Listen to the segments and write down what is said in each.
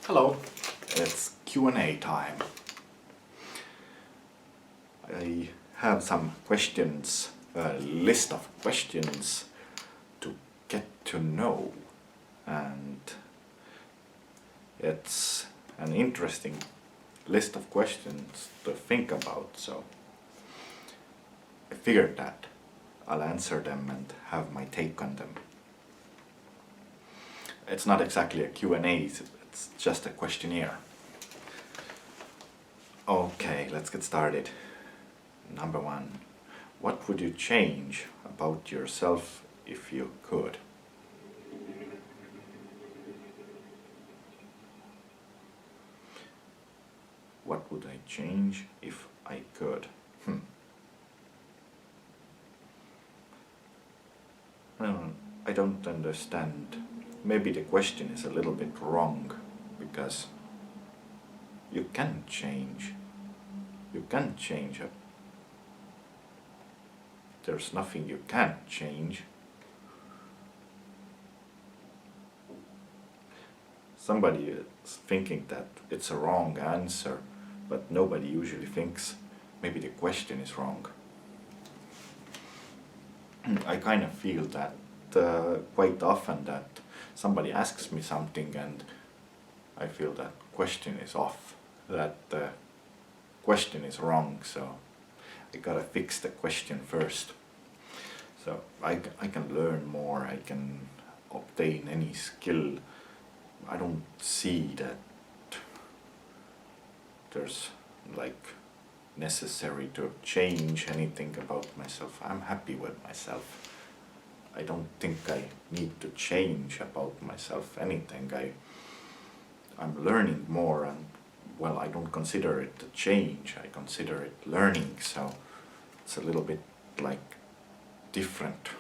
Hello, it's Q&A time. I have some questions, a list of questions to get to know, and it's an interesting list of questions to think about, so I figured that I'll answer them and have my take on them. It's not exactly a Q&A, it's just a questionnaire. Okay, let's get started. Number 1. What would you change about yourself if you could? What would I change if I could? I don't understand. Maybe the question is a little bit wrong, because you can change. You can change it. There's nothing you can't change. Somebody is thinking that it's a wrong answer, but nobody usually thinks maybe the question is wrong. I kind of feel that quite often, that somebody asks me something and I feel that question is off, that the question is wrong, so I gotta fix the question first. So I can learn more, I can obtain any skill. I don't see that there's like necessary to change anything about myself. I'm happy with myself. I don't think I need to change about myself anything. I'm learning more, and well, I don't consider it a change, I consider it learning, so it's a little bit like different.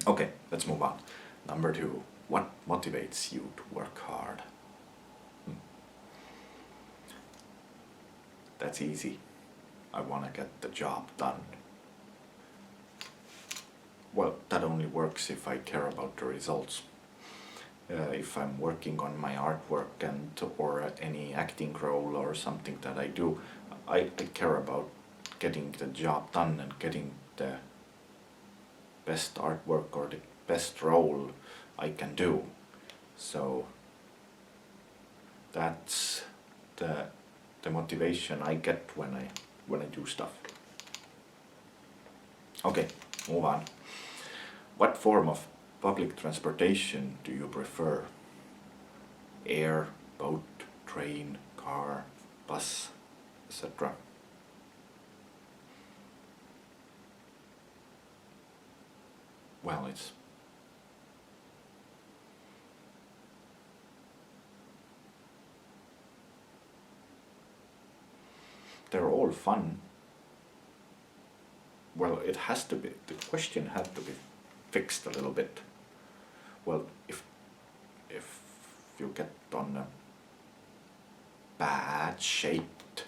Okay, let's move on. Number 2. What motivates you to work hard? That's easy. I want to get the job done. Well, that only works if I care about the results. If I'm working on my artwork or any acting role or something that I do, I care about getting the job done and getting the best artwork or the best role I can do. So that's the motivation I get when I do stuff. Okay, move on. What form of public transportation do you prefer? Air, boat, train, car, bus, etc. Well, they're all fun. Well, it has to be, the question had to be fixed a little bit. Well, if you get on a bad shaped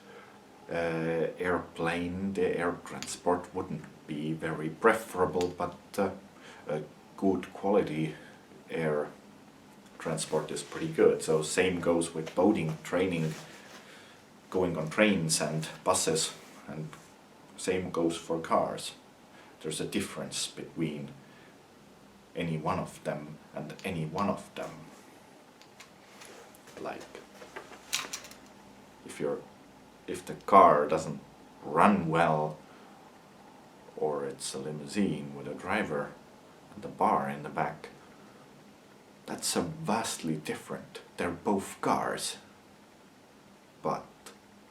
airplane, the air transport wouldn't be very preferable, but a good quality air transport is pretty good. So same goes with boating, training, going on trains and buses, and same goes for cars. There's a difference between any one of them and any one of them. Like if the car doesn't run well, or it's a limousine with a driver and a bar in the back, that's a vastly different. They're both cars, but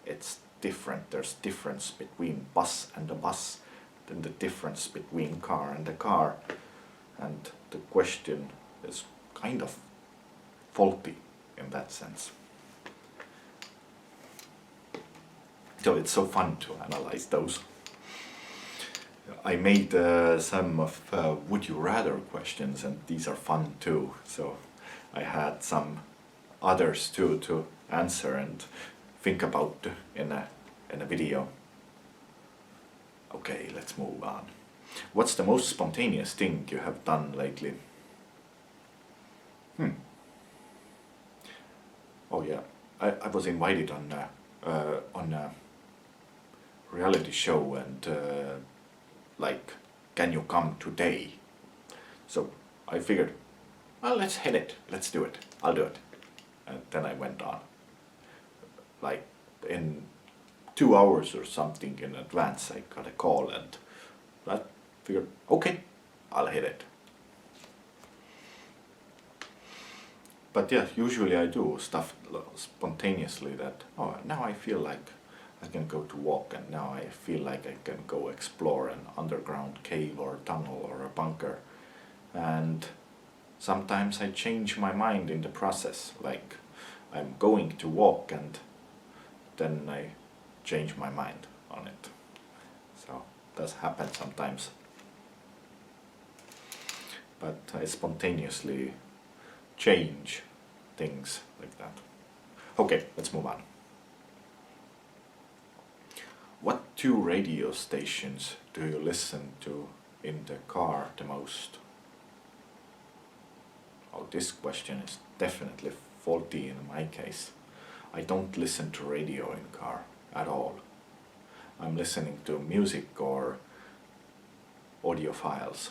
it's different. There's difference between bus and a bus, then the difference between car and a car, and the question is kind of faulty in that sense. So it's so fun to analyze those. I made some of would you rather questions, and these are fun too, so I had some others too to answer and think about in a video. Okay, let's move on. What's the most spontaneous thing you have done lately? Oh yeah, I was invited on a reality show and like, can you come today? So I figured, well, let's hit it, let's do it, I'll do it. And then I went on. Like in 2 hours or something in advance, I got a call and I figured, okay, I'll hit it. But yeah, usually I do stuff spontaneously that, oh, now I feel like I can go to walk and now I feel like I can go explore an underground cave or tunnel or a bunker. And sometimes I change my mind in the process, like I'm going to walk and then I change my mind on it. So does happen sometimes. But I spontaneously change things like that. Okay, let's move on. What two radio stations do you listen to in the car the most? Oh, this question is definitely faulty in my case. I don't listen to radio in car at all. I'm listening to music or audio files.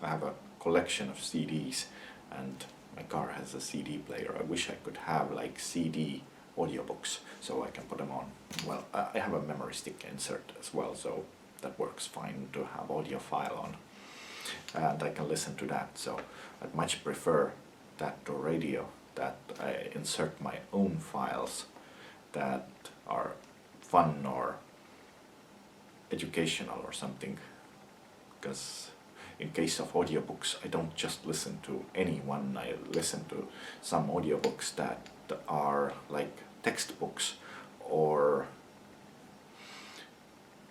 I have a collection of CDs and my car has a CD player. I wish I could have like CD audiobooks so I can put them on. Well, I have a memory stick insert as well, so that works fine to have audio file on. And I can listen to that, so I'd much prefer that to radio, that I insert my own files that are fun or educational or something, because in case of audiobooks I don't just listen to anyone, I listen to some audiobooks that are like textbooks, or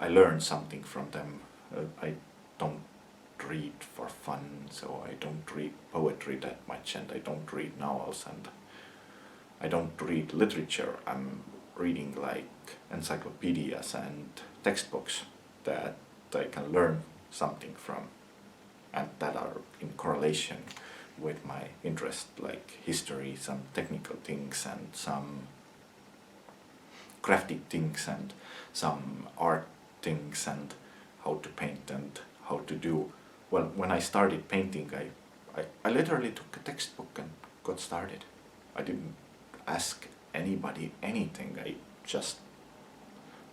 I learn something from them. I don't read for fun, so I don't read poetry that much, and I don't read novels, and I don't read literature. I'm reading like encyclopedias and textbooks that I can learn something from and that are in correlation with my interest, like history, some technical things and some crafty things and some art things and how to paint and how to do. Well, when I started painting, I literally took a textbook and got started. I didn't ask anybody anything, I just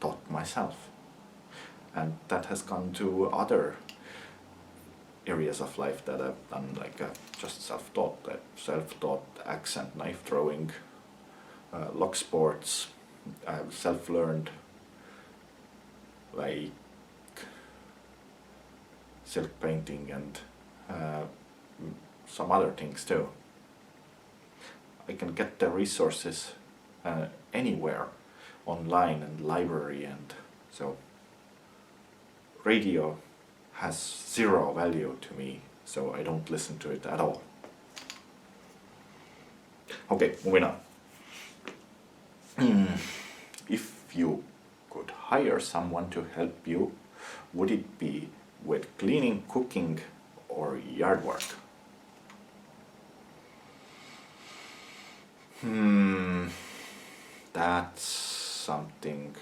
taught myself. And that has gone to other areas of life that I've done, like just self-taught axe and knife throwing, lock sports. I've self-learned like silk painting and some other things too. I can get the resources anywhere, online and library, and so radio has zero value to me, so I don't listen to it at all. Okay, moving on. If you could hire someone to help you, would it be with cleaning, cooking, or yard work? That's something.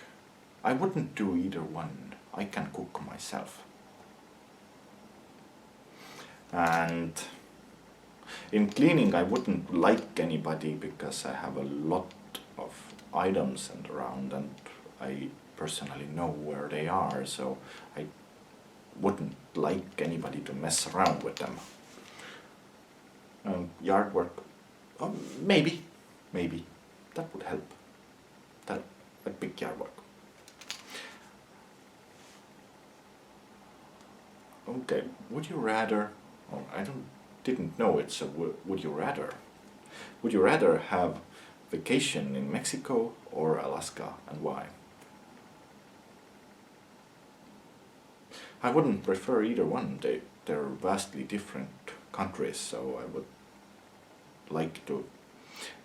I wouldn't do either one. I can cook myself. And in cleaning I wouldn't like anybody because I have a lot of items and around and I personally know where they are, so I wouldn't like anybody to mess around with them. Yard work, maybe that would help. That a big yard work. Okay, would you rather? Oh, didn't know it. So would you rather? Would you rather have vacation in Mexico or Alaska, and why? I wouldn't prefer either one. They're vastly different countries, so I would like to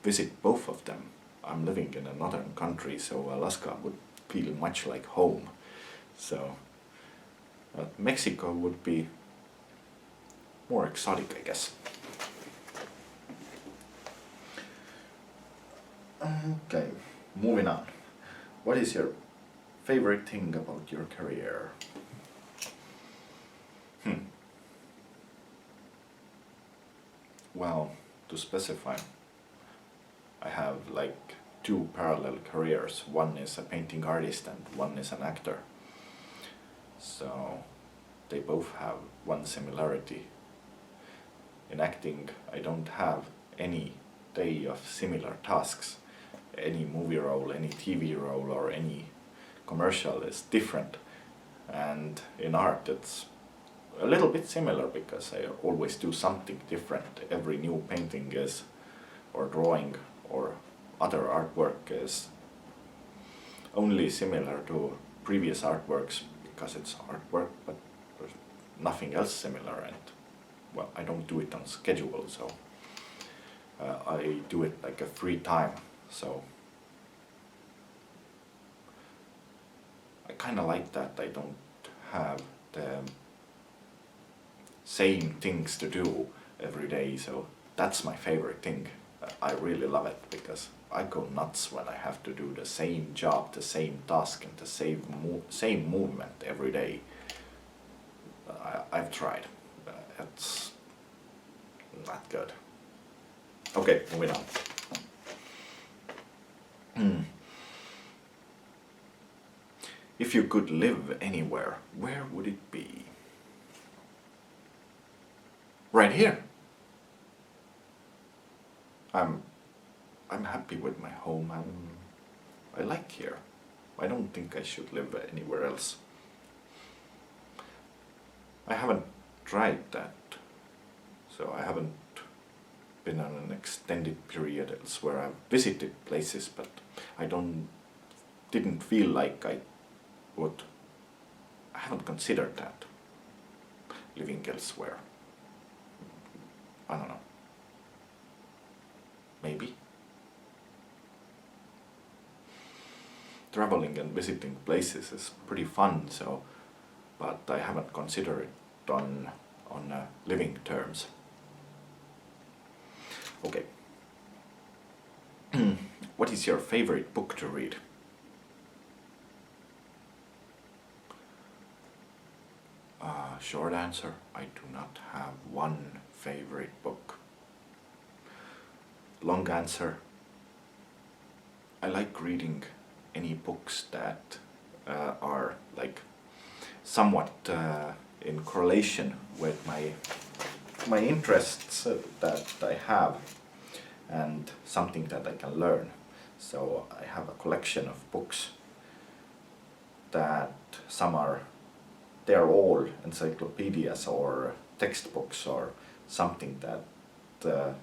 visit both of them. I'm living in a northern country, so Alaska would feel much like home. So Mexico would be more exotic, I guess. Okay, moving on. What is your favorite thing about your career? Well, to specify, I have like two parallel careers. One is a painting artist and one is an actor. So they both have one similarity. In acting, I don't have any day of similar tasks. Any movie role, any TV role, or any commercial is different. And in art, it's a little bit similar because I always do something different. Every new painting is, or drawing, or other artwork is only similar to previous artworks because it's artwork, but there's nothing else similar. And well, I don't do it on schedule, so I do it like a free time. So I kind of like that I don't have the same things to do every day, so that's my favorite thing. I really love it because I go nuts when I have to do the same job, the same task, and the same movement every day. I've tried. It's not good. Okay, moving on. If you could live anywhere, where would it be? Right here. I'm happy with my home. I like here. I don't think I should live anywhere else. I haven't tried that, so I haven't been on an extended period elsewhere. I've visited places, but I didn't feel like I would. I haven't considered that, living elsewhere. I don't know. Maybe. Traveling and visiting places is pretty fun, so, but I haven't considered it on living terms. Okay. What is your favorite book to read? Short answer, I do not have one favorite book. Long answer, I like reading any books that are like somewhat in correlation with my interests that I have and something that I can learn. So I have a collection of books that they are all encyclopedias or textbooks or something that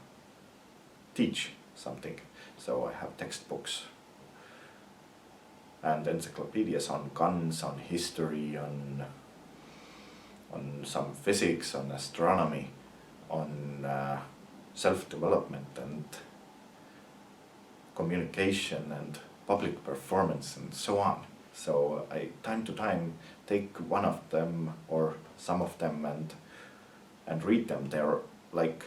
teach something. So I have textbooks and encyclopedias on guns, on history, on some physics, on astronomy, on self-development and communication and public performance and so on. So I time to time take one of them or some of them and read them. They're like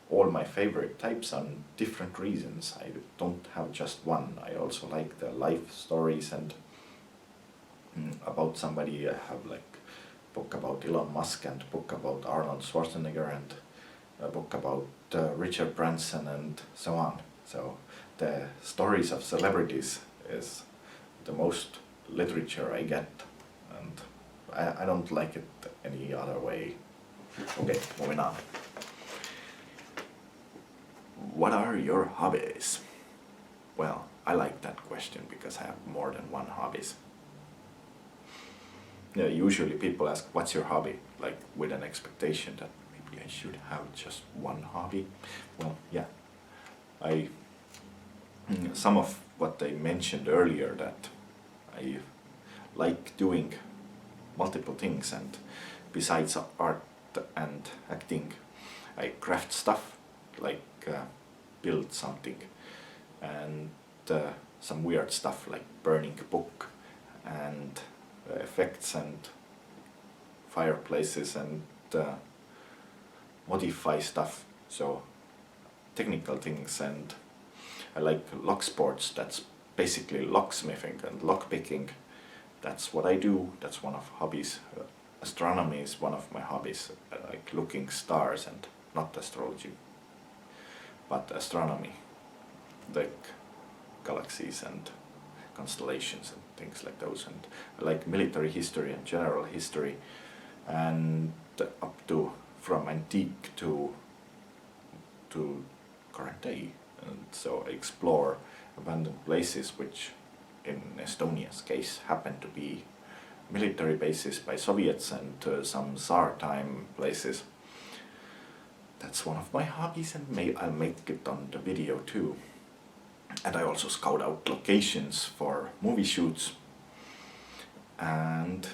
all my favorite types on different reasons. I don't have just one. I also like the life stories and about somebody. I have like a book about Elon Musk and a book about Arnold Schwarzenegger and a book about Richard Branson and so on. So the stories of celebrities is the most literature I get, and I don't like it any other way. Okay, moving on. What are your hobbies? Well, I like that question because I have more than one hobbies. Yeah, usually people ask, what's your hobby? Like with an expectation that maybe I should have just one hobby. Well, yeah. Some of what I mentioned earlier, that I like doing multiple things, and besides art and acting, I craft stuff, like build something, and some weird stuff like burning a book, and effects and fireplaces, and modify stuff, so technical things, and I like lock sports, that's basically locksmithing and lockpicking. That's what I do, that's one of hobbies. Astronomy is one of my hobbies. I like looking stars, and not astrology, but astronomy, like galaxies and constellations and things like those. And I like military history and general history, and up to from antique to current day. And so I explore abandoned places, which in Estonia's case happen to be military bases by Soviets, and some Tsar time places. That's one of my hobbies, and I'll make it on the video too. And I also scout out locations for movie shoots. And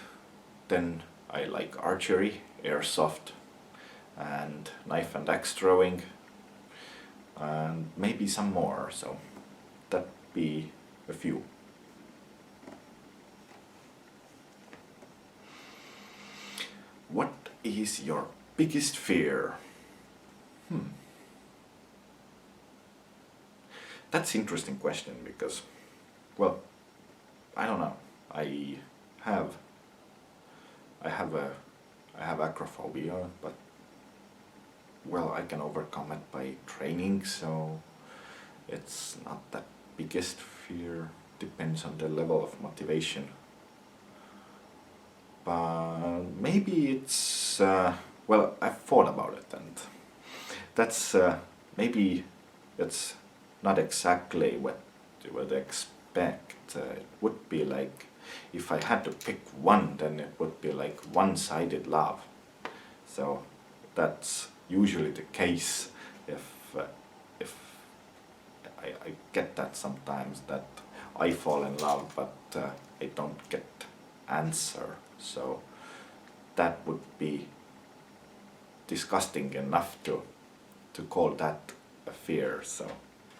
then I like archery, airsoft, and knife and axe throwing, and maybe some more, so that'd be a few. What is your biggest fear? That's an interesting question because, well, I don't know. I have I have a I have acrophobia, but well, I can overcome it by training, so it's not that biggest fear. Depends on the level of motivation. But maybe it's well, I've thought about it, and that's maybe it's not exactly what you would expect. It would be like, if I had to pick one, then it would be like one-sided love. So that's usually the case if I get that sometimes, that I fall in love, but I don't get answer. So that would be disgusting enough to call that a fear. So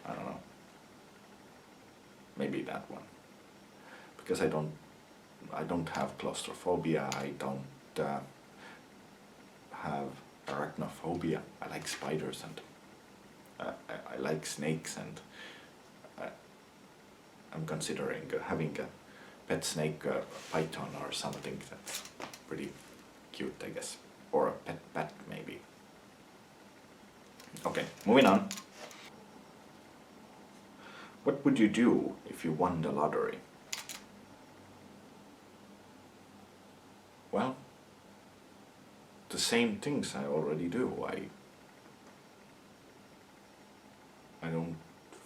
I don't know. Maybe that one, because I don't have claustrophobia. I don't have arachnophobia. I like spiders, and I like snakes, and I'm considering having a pet snake, python or something. That's pretty cute, I guess, or a pet bat maybe. Okay, moving on. What would you do if you won the lottery? Well, the same things I already do. I don't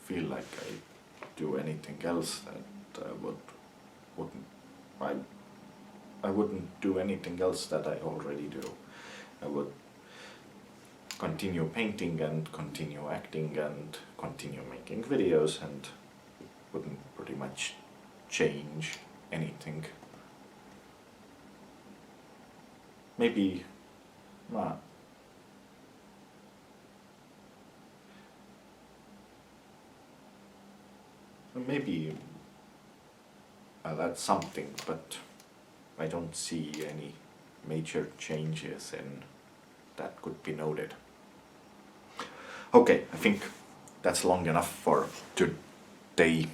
feel like I do anything else that wouldn't I I wouldn't do anything else that I already do. I would continue painting and continue acting and continue making videos, and wouldn't pretty much change anything. Maybe uh, maybe I'll add something, but I don't see any major changes in that could be noted. Okay, I think that's long enough for today.